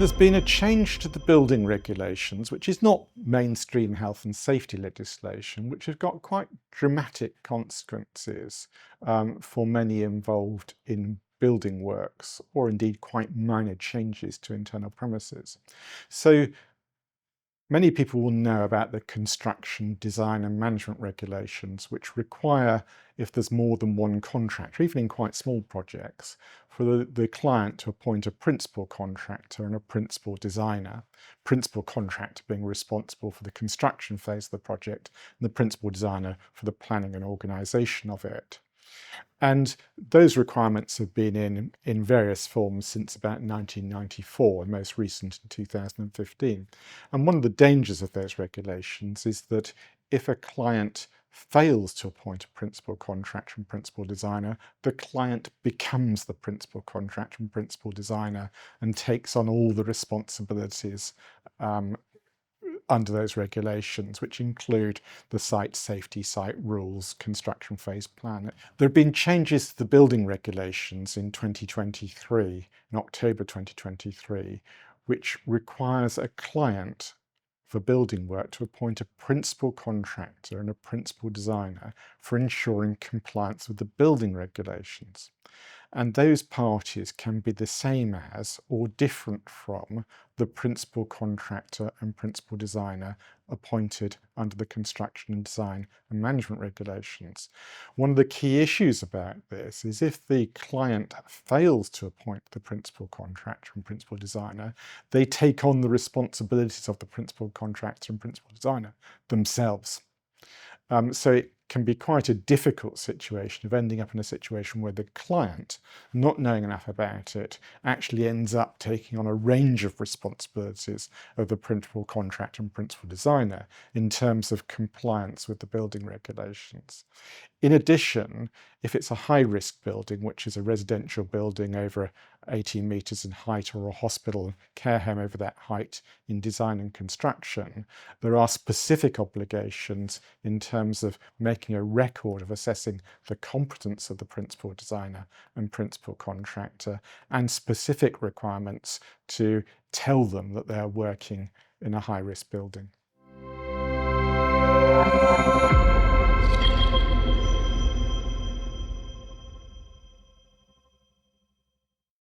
There's been a change to the building regulations, which is not mainstream health and safety legislation, which has got quite dramatic consequences for many involved in building works, or indeed quite minor changes to internal premises. So many people will know about the construction, design and management regulations, which require, if there's more than one contractor, even in quite small projects, for the client to appoint a principal contractor and a principal designer. Principal contractor being responsible for the construction phase of the project and the principal designer for the planning and organisation of it. And those requirements have been in various forms since about 1994, and most recent in 2015. And one of the dangers of those regulations is that if a client fails to appoint a principal contractor and principal designer, the client becomes the principal contractor and principal designer and takes on all the responsibilities under those regulations, which include the site safety, site rules, construction phase plan. There have been changes to the building regulations in 2023, in October 2023, which requires a client for building work to appoint a principal contractor and a principal designer for ensuring compliance with the building regulations. And those parties can be the same as or different from the principal contractor and principal designer appointed under the construction and design and management regulations. One of the key issues about this is if the client fails to appoint the principal contractor and principal designer, they take on the responsibilities of the principal contractor and principal designer themselves. So it can be quite a difficult situation of ending up in a situation where the client, not knowing enough about it, actually ends up taking on a range of responsibilities of the principal contractor and principal designer in terms of compliance with the building regulations. In addition, if it's a high-risk building, which is a residential building over 18 metres in height, or a hospital care home over that height in design and construction, there are specific obligations in terms of making a record of assessing the competence of the principal designer and principal contractor, and specific requirements to tell them that they are working in a high-risk building.